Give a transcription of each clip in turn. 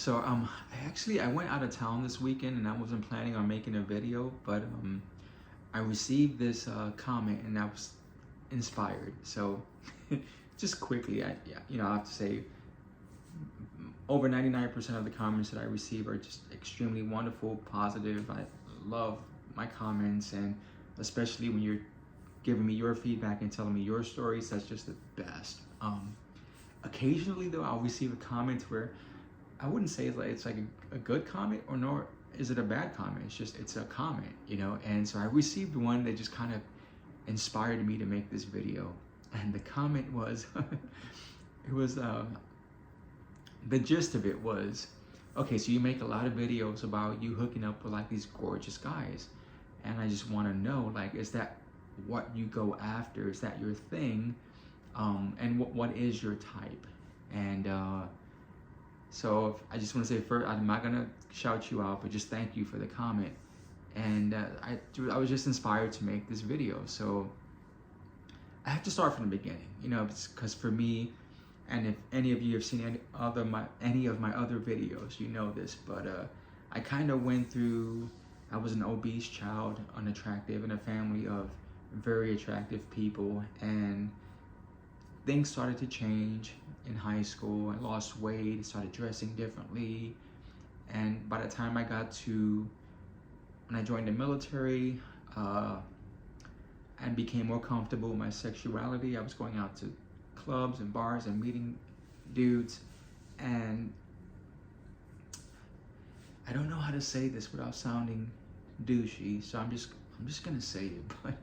So I went out of town this weekend and I wasn't planning on making a video, but I received this comment and I was inspired. So just quickly, I have to say over 99% of the comments that I receive are just extremely wonderful, positive. I love my comments, and especially when you're giving me your feedback and telling me your stories, that's just the best. Occasionally though, I'll receive a comment where I wouldn't say it's like a good comment, or nor is it a bad comment. It's a comment, And so I received one that just kind of inspired me to make this video. And the comment was, it was the gist of it was, okay, so you make a lot of videos about you hooking up with like these gorgeous guys, and I just want to know, like, is that what you go after? Is that your thing? And what is your type? And so I just want to say first, I'm not gonna shout you out, but just thank you for the comment. And I was just inspired to make this video. So I have to start from the beginning, because for me, and if any of you have seen any of my other videos, you know this, but I kind of went through. I was an obese child, unattractive, in a family of very attractive people, and things started to change in high school. I lost weight, started dressing differently, and by the time when I joined the military, and became more comfortable with my sexuality, I was going out to clubs and bars and meeting dudes, and I don't know how to say this without sounding douchey, so I'm just gonna say it, but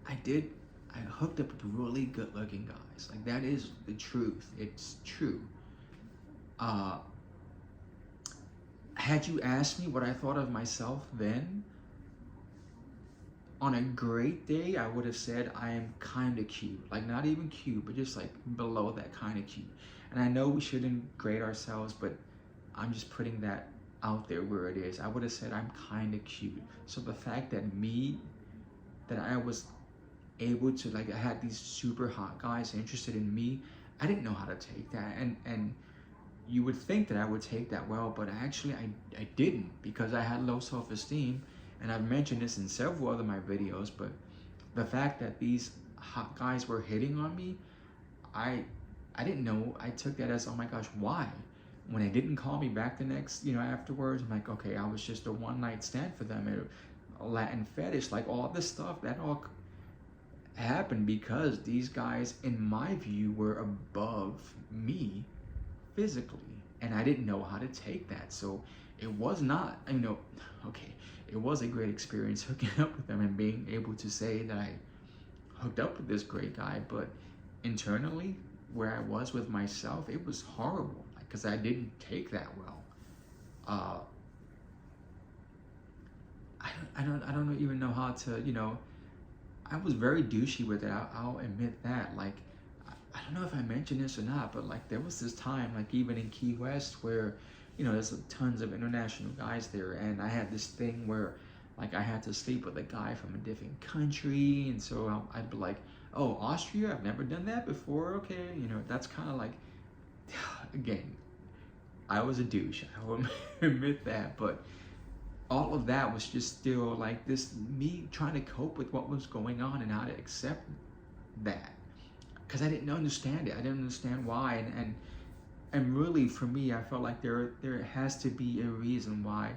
I hooked up with really good looking guys. Like, that is the truth. It's true. Had you asked me what I thought of myself then, on a great day, I would have said I am kind of cute. Like, not even cute, but just like below that kind of cute. And I know we shouldn't grade ourselves, but I'm just putting that out there where it is. I would have said I'm kind of cute. So the fact that I was able to, like, I had these super hot guys interested in me, I didn't know how to take that. And you would think that I would take that well, but actually I didn't, because I had low self-esteem. And I've mentioned this in several other my videos, but the fact that these hot guys were hitting on me, I didn't know. I took that as, oh my gosh, why? When they didn't call me back the next, afterwards, I'm like, okay, I was just a one night stand for them. A Latin fetish, like all this stuff, that all happened because these guys, in my view, were above me physically, and I didn't know how to take that. So it was not, okay, it was a great experience hooking up with them and being able to say that I hooked up with this great guy, but internally, where I was with myself, it was horrible, because I didn't take that well. I don't even know how to, I was very douchey with it. I'll admit that. Like, I don't know if I mentioned this or not, but like, there was this time, like, even in Key West, where there's tons of international guys there, and I had this thing where, like, I had to sleep with a guy from a different country, and so I'd be like, oh, Austria, I've never done that before, okay, that's kind of like, again, I was a douche, I will admit that, but all of that was just still like this, me trying to cope with what was going on and how to accept that, because I didn't understand it. I didn't understand why, and really, for me, I felt like there has to be a reason why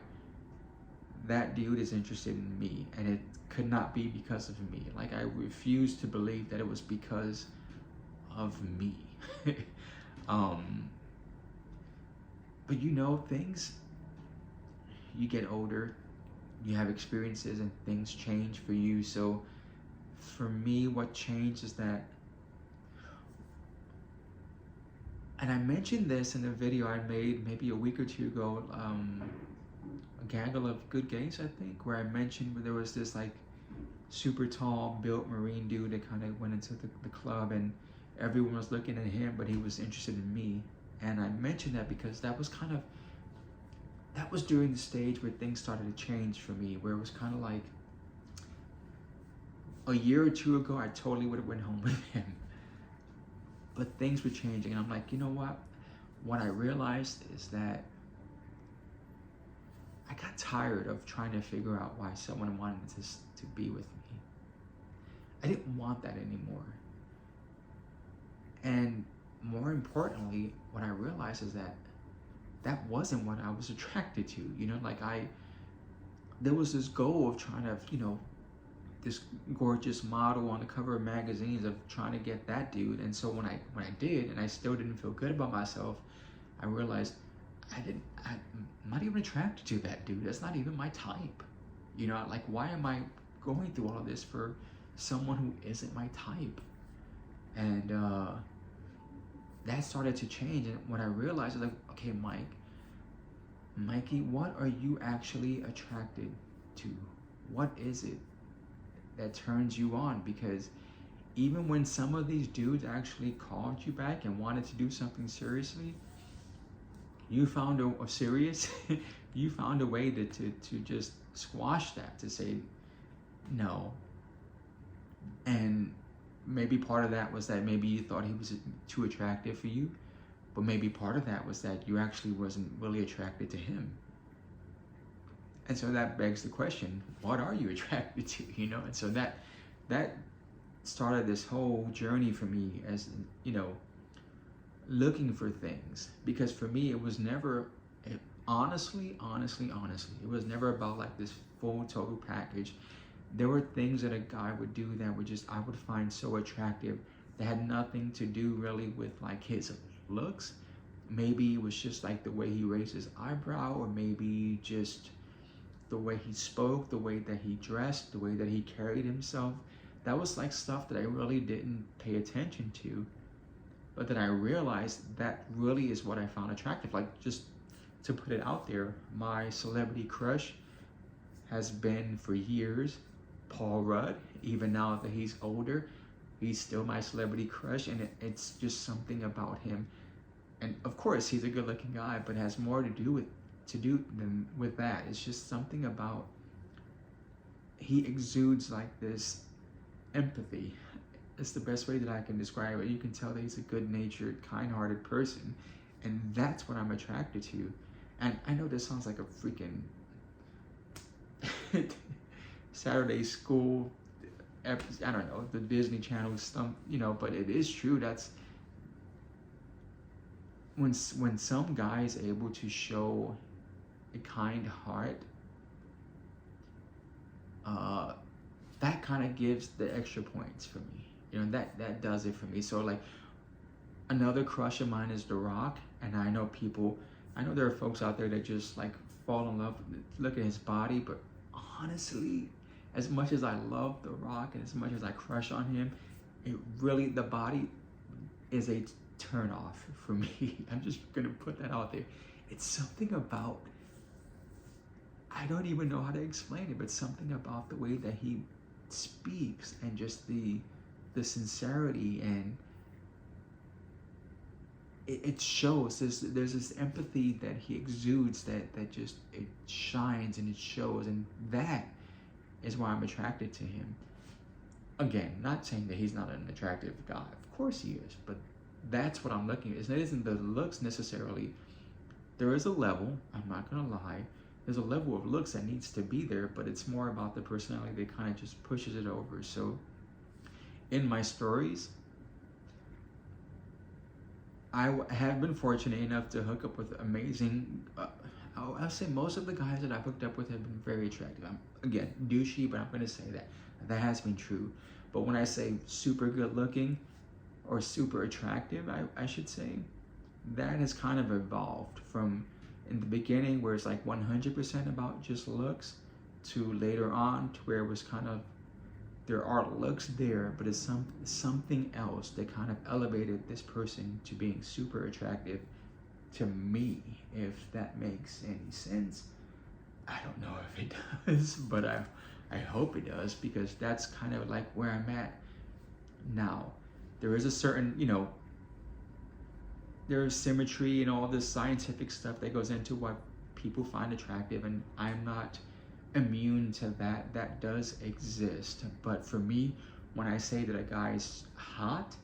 that dude is interested in me, and it could not be because of me. Like, I refuse to believe that it was because of me. But things, you get older, you have experiences, and things change for you. So for me, what changed is that, and I mentioned this in a video I made maybe a week or two ago, a gaggle of good gays, I think, where I mentioned where there was this like super tall built Marine dude that kind of went into the club, and everyone was looking at him, but he was interested in me. And I mentioned that because that was during the stage where things started to change for me, where it was kind of like a year or two ago, I totally would have went home with him. But things were changing, and I'm like, you know what? what I realized is that I got tired of trying to figure out why someone wanted to be with me. I didn't want that anymore. And more importantly, what I realized is that that wasn't what I was attracted to. You know, like there was this goal of trying to, you know, this gorgeous model on the cover of magazines, of trying to get that dude. And so when I did, and I still didn't feel good about myself, I realized I'm not even attracted to that dude. That's not even my type. You know, like, why am I going through all of this for someone who isn't my type? And that started to change. And what I realized is, like, okay, Mikey, what are you actually attracted to? What is it that turns you on? Because even when some of these dudes actually called you back and wanted to do something seriously, you found you found a way to just squash that, to say no. And maybe part of that was that maybe you thought he was too attractive for you, but maybe part of that was that you actually wasn't really attracted to him. And so that begs the question, what are you attracted to, you know? And so that started this whole journey for me, as, you know, looking for things. Because for me, it was never, honestly, it was never about like this full total package. There were things that a guy would do that I would find so attractive, that had nothing to do really with like his looks. Maybe it was just like the way he raised his eyebrow, or maybe just the way he spoke, the way that he dressed, the way that he carried himself. That was like stuff that I really didn't pay attention to, but that I realized that really is what I found attractive. Like, just to put it out there, my celebrity crush has been for years Paul Rudd. Even now that he's older, he's still my celebrity crush, and it's just something about him. And of course, he's a good-looking guy, but it has more to do than with that. It's just something about, he exudes like this empathy. It's the best way that I can describe it. You can tell that he's a good-natured, kind-hearted person, and that's what I'm attracted to. And I know this sounds like a freaking Saturday school episode, I don't know, the Disney Channel stuff, you know, but it is true. That's when some guy is able to show a kind heart, that kind of gives the extra points for me. You know, that does it for me. So like, another crush of mine is The Rock, and I know there are folks out there that just like fall in love, look at his body, but honestly, as much as I love The Rock and as much as I crush on him, the body is a turn off for me. I'm just gonna put that out there. It's something about, I don't even know how to explain it, but something about the way that he speaks, and just the sincerity, and it shows. There's this empathy that he exudes that just, it shines and it shows, and that is why I'm attracted to him. Again, not saying that he's not an attractive guy. Of course he is, but that's what I'm looking at. It isn't the looks necessarily. There is a level, I'm not gonna lie, there's a level of looks that needs to be there, but it's more about the personality that kind of just pushes it over. So in my stories, I have been fortunate enough to hook up with amazing, I'll say most of the guys that I've hooked up with have been very attractive. I'm, again, douchey, but I'm going to say that. That has been true. But when I say super good looking, or super attractive, I should say, that has kind of evolved from in the beginning, where it's like 100% about just looks, to later on to where it was kind of, there are looks there, but it's something else that kind of elevated this person to being super attractive to me, if that makes any sense. I don't know if it does, but I hope it does, because that's kind of like where I'm at now. There is a certain, you know, there's symmetry and all this scientific stuff that goes into what people find attractive, and I'm not immune to that. That does exist. But for me, when I say that a guy's hot,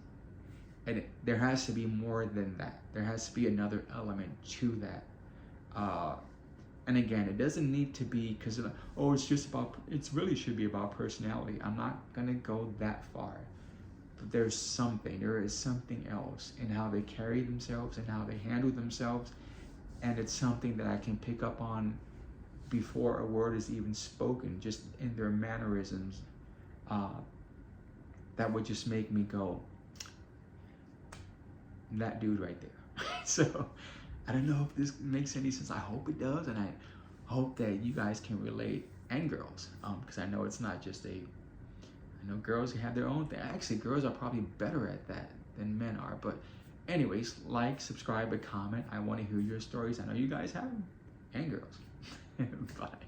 And there has to be more than that. There has to be another element to that. And again, it doesn't need to be because, oh, it's just about, it really should be about personality. I'm not gonna go that far. But there is something else in how they carry themselves and how they handle themselves. And it's something that I can pick up on before a word is even spoken, just in their mannerisms. That would just make me go, that dude right there. So I don't know if this makes any sense. I hope it does, and I hope that you guys can relate, and girls, because I know it's not just I know girls have their own thing. Actually, girls are probably better at that than men are. But anyways, like, subscribe, and comment. I want to hear your stories. I know you guys have them, and girls. Bye.